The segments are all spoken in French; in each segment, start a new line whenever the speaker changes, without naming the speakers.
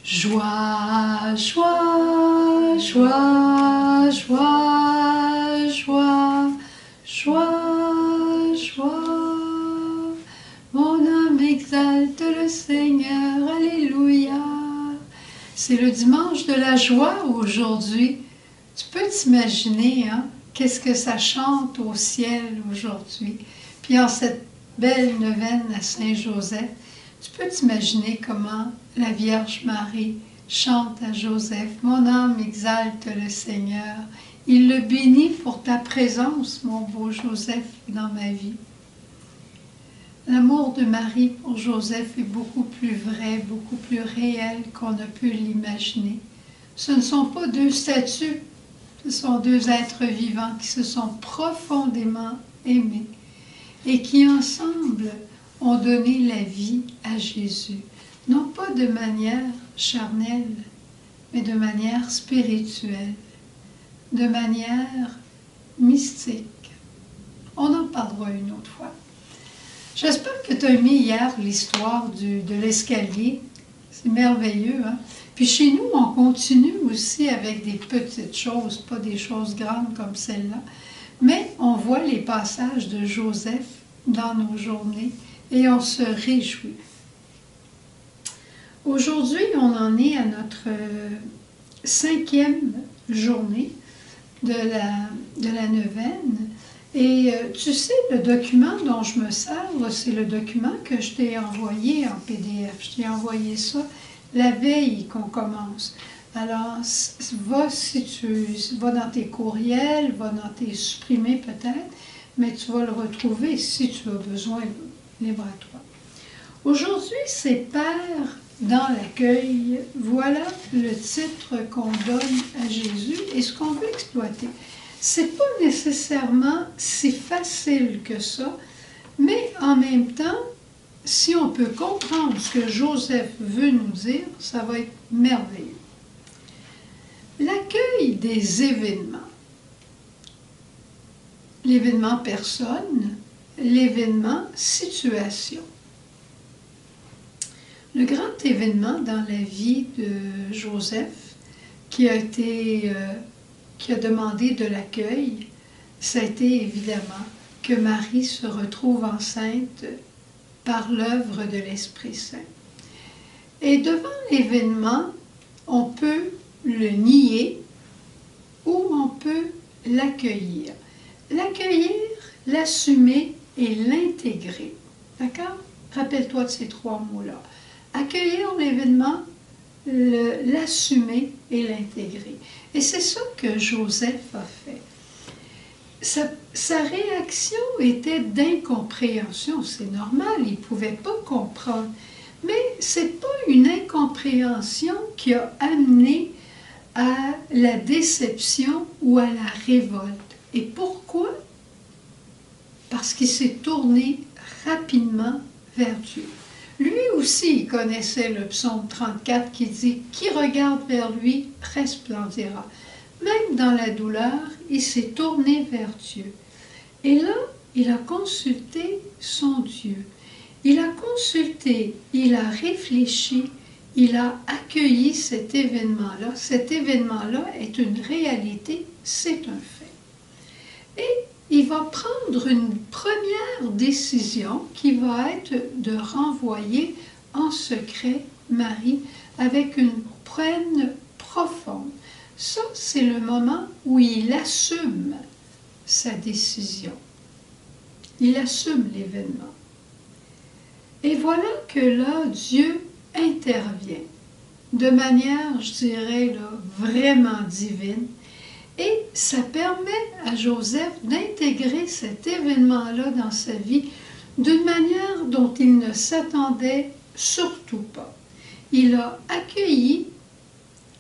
Joie, joie, joie, joie, joie, joie, joie. Mon âme exalte le Seigneur, alléluia. C'est le dimanche de la joie aujourd'hui. Tu peux t'imaginer, hein, qu'est-ce que ça chante au ciel aujourd'hui. Puis en cette belle neuvaine à Saint-Joseph, tu peux t'imaginer comment la Vierge Marie chante à Joseph. Mon âme exalte le Seigneur. Il le bénit pour ta présence, mon beau Joseph, dans ma vie. L'amour de Marie pour Joseph est beaucoup plus vrai, beaucoup plus réel qu'on ne peut l'imaginer. Ce ne sont pas deux statues, ce sont deux êtres vivants qui se sont profondément aimés et qui ensemble ont donné la vie à Jésus. Non pas de manière charnelle, mais de manière spirituelle, de manière mystique. On en parlera une autre fois. J'espère que tu as aimé hier l'histoire de l'escalier. C'est merveilleux, hein? Puis chez nous, on continue aussi avec des petites choses, pas des choses grandes comme celle-là, mais on voit les passages de Joseph dans nos journées et on se réjouit. Aujourd'hui, on en est à notre 5e journée de la neuvaine. Et tu sais, le document dont je me sers, c'est le document que je t'ai envoyé en PDF. Je t'ai envoyé ça la veille qu'on commence. Alors, va dans tes courriels, va dans tes supprimés peut-être, mais tu vas le retrouver si tu as besoin, libre à toi. Aujourd'hui, c'est Père dans l'accueil. Voilà le titre qu'on donne à Jésus et ce qu'on veut exploiter. C'est pas nécessairement si facile que ça, mais en même temps, si on peut comprendre ce que Joseph veut nous dire, ça va être merveilleux. L'accueil des événements. L'événement personne, l'événement situation. Le grand événement dans la vie de Joseph qui a demandé de l'accueil, ça a été évidemment que Marie se retrouve enceinte par l'œuvre de l'Esprit Saint. Et devant l'événement, on peut le nier ou on peut l'accueillir. L'accueillir, l'assumer et l'intégrer. D'accord? Rappelle-toi de ces trois mots-là. Accueillir l'événement, l'assumer et l'intégrer. Et c'est ça que Joseph a fait. Sa réaction était d'incompréhension, c'est normal, il ne pouvait pas comprendre. Mais ce n'est pas une incompréhension qui a amené à la déception ou à la révolte. Et pourquoi? Parce qu'il s'est tourné rapidement vers Dieu. Lui aussi, il connaissait le psaume 34 qui dit « Qui regarde vers lui resplendira ». Même dans la douleur, il s'est tourné vers Dieu. Et là, il a consulté son Dieu. Il a consulté, il a réfléchi, il a accueilli cet événement-là. Cet événement-là est une réalité, c'est un fait. Et il va prendre une première décision qui va être de renvoyer en secret Marie avec une peine profonde. Ça, c'est le moment où il assume sa décision. Il assume l'événement. Et voilà que là, Dieu intervient de manière, je dirais, là, vraiment divine. Et ça permet à Joseph d'intégrer cet événement-là dans sa vie d'une manière dont il ne s'attendait surtout pas. Il a accueilli,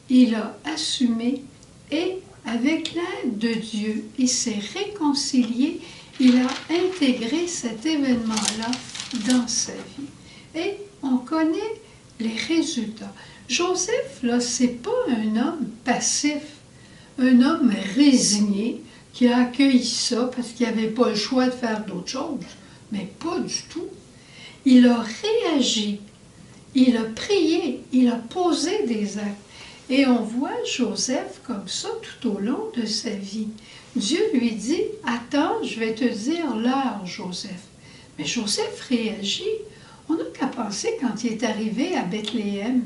il a assumé et avec l'aide de Dieu, il s'est réconcilié, il a intégré cet événement-là dans sa vie. Et on connaît les résultats. Joseph, là, c'est pas un homme passif, un homme résigné qui a accueilli ça parce qu'il n'avait pas le choix de faire d'autres choses, mais pas du tout. Il a réagi, il a prié, il a posé des actes. Et on voit Joseph comme ça tout au long de sa vie. Dieu lui dit, attends, je vais te dire l'heure, Joseph. Mais Joseph réagit. On n'a qu'à penser quand il est arrivé à Bethléem.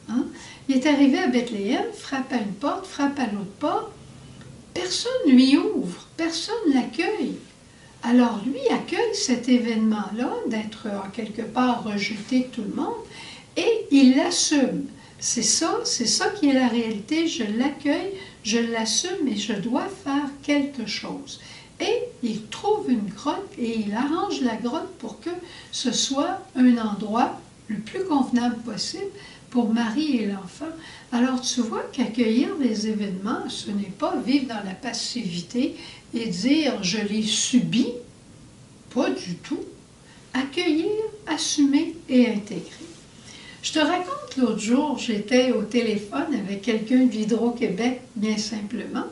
Hein? Il est arrivé à Bethléem, frappe à une porte, frappe à l'autre porte. Personne ne lui ouvre, personne ne l'accueille. Alors lui accueille cet événement-là, d'être en quelque part rejeté de tout le monde, et il l'assume. C'est ça qui est la réalité. Je l'accueille, je l'assume et je dois faire quelque chose. Et il trouve une grotte et il arrange la grotte pour que ce soit un endroit le plus convenable possible pour Marie et l'enfant. Alors tu vois qu'accueillir les événements, ce n'est pas vivre dans la passivité et dire « je l'ai subi », pas du tout. Accueillir, assumer et intégrer. Je te raconte l'autre jour, j'étais au téléphone avec quelqu'un de l'Hydro-Québec, bien simplement,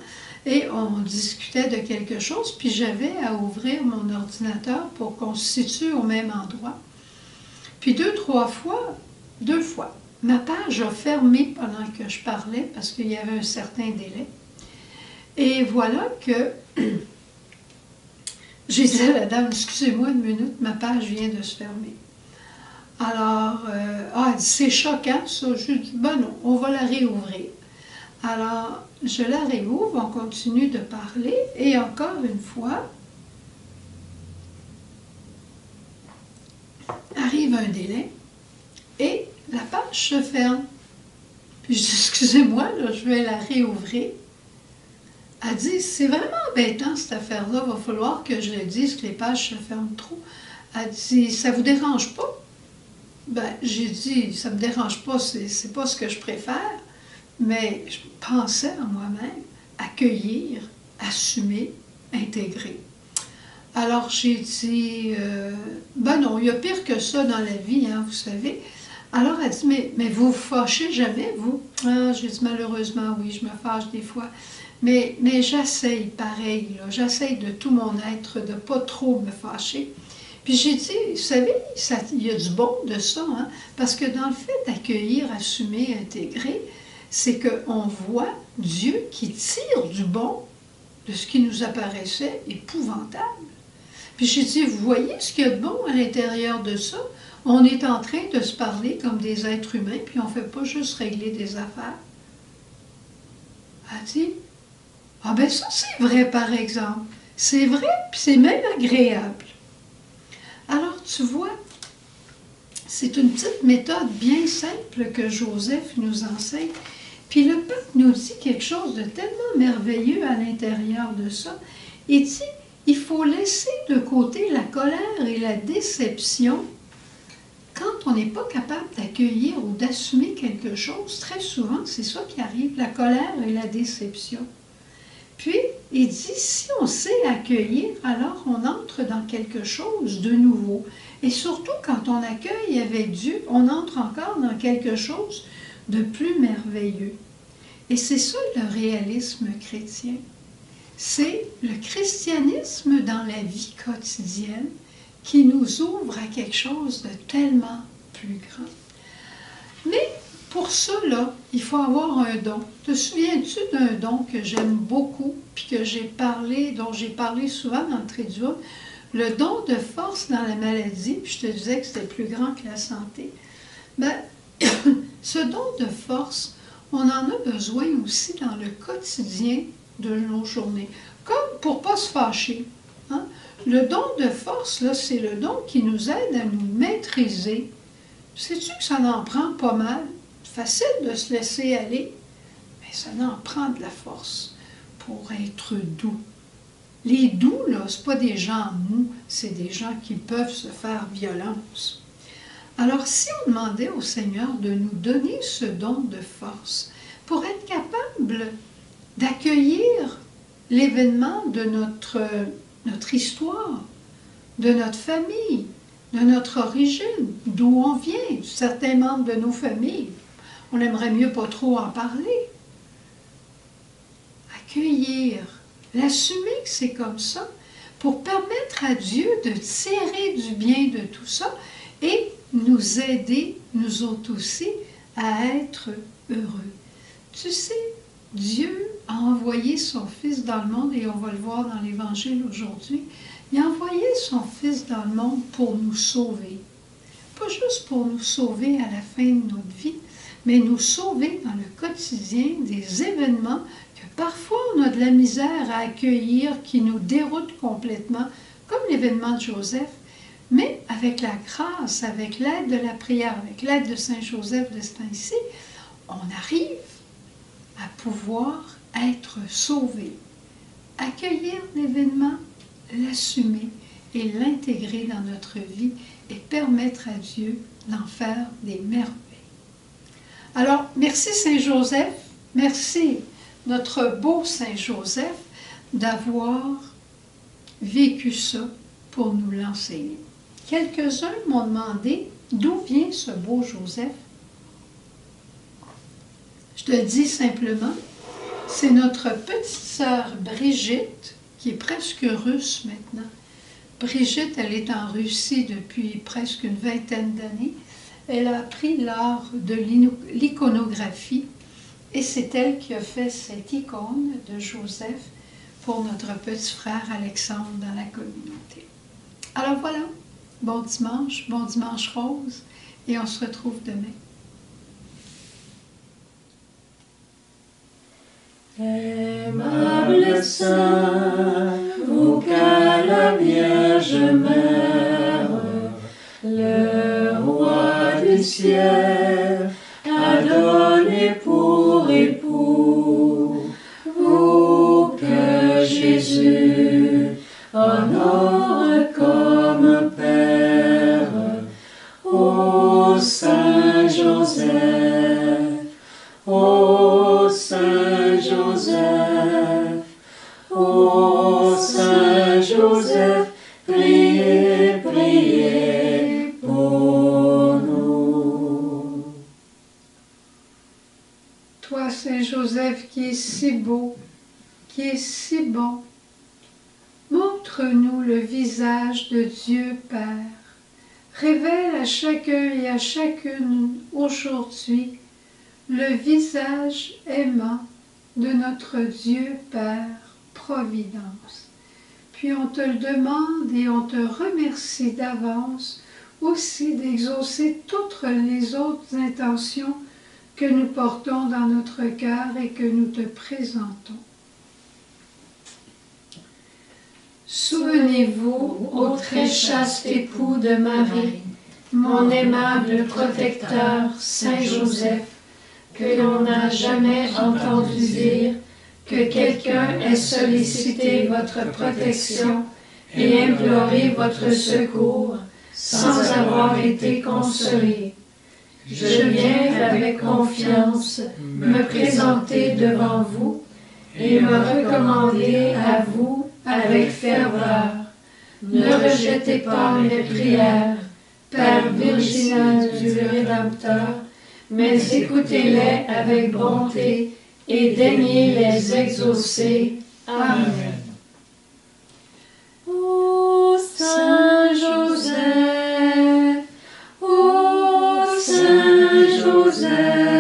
et on discutait de quelque chose, puis j'avais à ouvrir mon ordinateur pour qu'on se situe au même endroit. Puis deux fois, ma page a fermé pendant que je parlais parce qu'il y avait un certain délai. Et voilà que j'ai dit à la dame, excusez-moi une minute, ma page vient de se fermer. Alors, elle dit, c'est choquant ça. Je dis, ben non, on va la réouvrir. Alors, je la réouvre, on continue de parler, et encore une fois, arrive un délai, et la page se ferme. Puis je dis, excusez-moi, là, je vais la réouvrir. Elle dit, c'est vraiment embêtant cette affaire-là, il va falloir que je le dise, que les pages se ferment trop. Elle dit, ça vous dérange pas? Ben, j'ai dit, ça me dérange pas, c'est pas ce que je préfère, mais je pensais en moi-même accueillir, assumer, intégrer. Alors j'ai dit, ben non, il y a pire que ça dans la vie, hein, vous savez. Alors elle dit, mais vous vous fâchez jamais, vous? Ah, j'ai dit, malheureusement, oui, je me fâche des fois. Mais j'essaye pareil, j'essaye de tout mon être de ne pas trop me fâcher. Puis j'ai dit, vous savez, il y a du bon de ça, hein, parce que dans le fait d'accueillir, assumer, intégrer, c'est qu'on voit Dieu qui tire du bon de ce qui nous apparaissait épouvantable. Puis j'ai dit, vous voyez ce qu'il y a de bon à l'intérieur de ça? On est en train de se parler comme des êtres humains, puis on ne fait pas juste régler des affaires. Elle dit, ah ben ça c'est vrai par exemple. C'est vrai, puis c'est même agréable. Alors tu vois, c'est une petite méthode bien simple que Joseph nous enseigne. Puis le peuple nous dit quelque chose de tellement merveilleux à l'intérieur de ça. Il dit, il faut laisser de côté la colère et la déception. Quand on n'est pas capable d'accueillir ou d'assumer quelque chose, très souvent, c'est ça qui arrive, la colère et la déception. Puis, il dit, si on sait accueillir, alors on entre dans quelque chose de nouveau. Et surtout, quand on accueille avec Dieu, on entre encore dans quelque chose de plus merveilleux. Et c'est ça le réalisme chrétien. C'est le christianisme dans la vie quotidienne qui nous ouvre à quelque chose de tellement plus grand. Mais pour cela, il faut avoir un don. Te souviens-tu d'un don que j'aime beaucoup, puis que dont j'ai parlé souvent dans le Tréduum, le don de force dans la maladie, puis je te disais que c'était plus grand que la santé. Ben, ce don de force, on en a besoin aussi dans le quotidien de nos journées, comme pour ne pas se fâcher. Hein? Le don de force, là, c'est le don qui nous aide à nous maîtriser. Sais-tu que ça en prend pas mal? Facile de se laisser aller, mais ça en prend de la force pour être doux. Les doux, là, ce n'est pas des gens mous, c'est des gens qui peuvent se faire violence. Alors, si on demandait au Seigneur de nous donner ce don de force pour être capable d'accueillir l'événement de notre histoire, de notre famille, de notre origine, d'où on vient, certains membres de nos familles, on aimerait mieux pas trop en parler. Accueillir, l'assumer que c'est comme ça, pour permettre à Dieu de tirer du bien de tout ça et nous aider, nous autres aussi, à être heureux. Tu sais, Dieu a envoyé son Fils dans le monde, et on va le voir dans l'Évangile aujourd'hui, il a envoyé son Fils dans le monde pour nous sauver. Pas juste pour nous sauver à la fin de notre vie, mais nous sauver dans le quotidien des événements que parfois on a de la misère à accueillir, qui nous déroutent complètement, comme l'événement de Joseph, mais avec la grâce, avec l'aide de la prière, avec l'aide de Saint Joseph de ce temps-ci, on arrive à pouvoir être sauvé, accueillir l'événement, l'assumer et l'intégrer dans notre vie et permettre à Dieu d'en faire des merveilles. Alors, merci Saint Joseph, merci notre beau Saint Joseph d'avoir vécu ça pour nous l'enseigner. Quelques-uns m'ont demandé d'où vient ce beau Joseph. Je te dis simplement, c'est notre petite sœur Brigitte, qui est presque russe maintenant. Brigitte, elle est en Russie depuis presque une vingtaine d'années. Elle a appris l'art de l'iconographie et c'est elle qui a fait cette icône de Joseph pour notre petit frère Alexandre dans la communauté. Alors voilà, bon dimanche rose et on se retrouve demain.
Aimable Saint, vous qu'à la Vierge Mère, le Roi du ciel a donné pour époux, vous que Jésus honore comme Père, ô Saint Joseph, ô Saint Joseph, ô Saint Joseph, priez, priez pour nous.
Toi, Saint Joseph, qui est si beau, qui est si bon, montre-nous le visage de Dieu Père. Révèle à chacun et à chacune aujourd'hui le visage aimant de notre Dieu Père Providence. Puis on te le demande et on te remercie d'avance aussi d'exaucer toutes les autres intentions que nous portons dans notre cœur et que nous te présentons. Souvenez-vous, ô très chaste époux de Marie, mon aimable protecteur, Saint Joseph, que l'on n'a jamais entendu dire que quelqu'un ait sollicité votre protection et imploré votre secours sans avoir été consolé. Je viens avec confiance me présenter devant vous et me recommander à vous avec ferveur. Ne rejetez pas mes prières, Père virginal du Rédempteur, mais écoutez-les avec bonté et daignez les exaucer. Amen.
Ô Saint Joseph, ô Saint Joseph,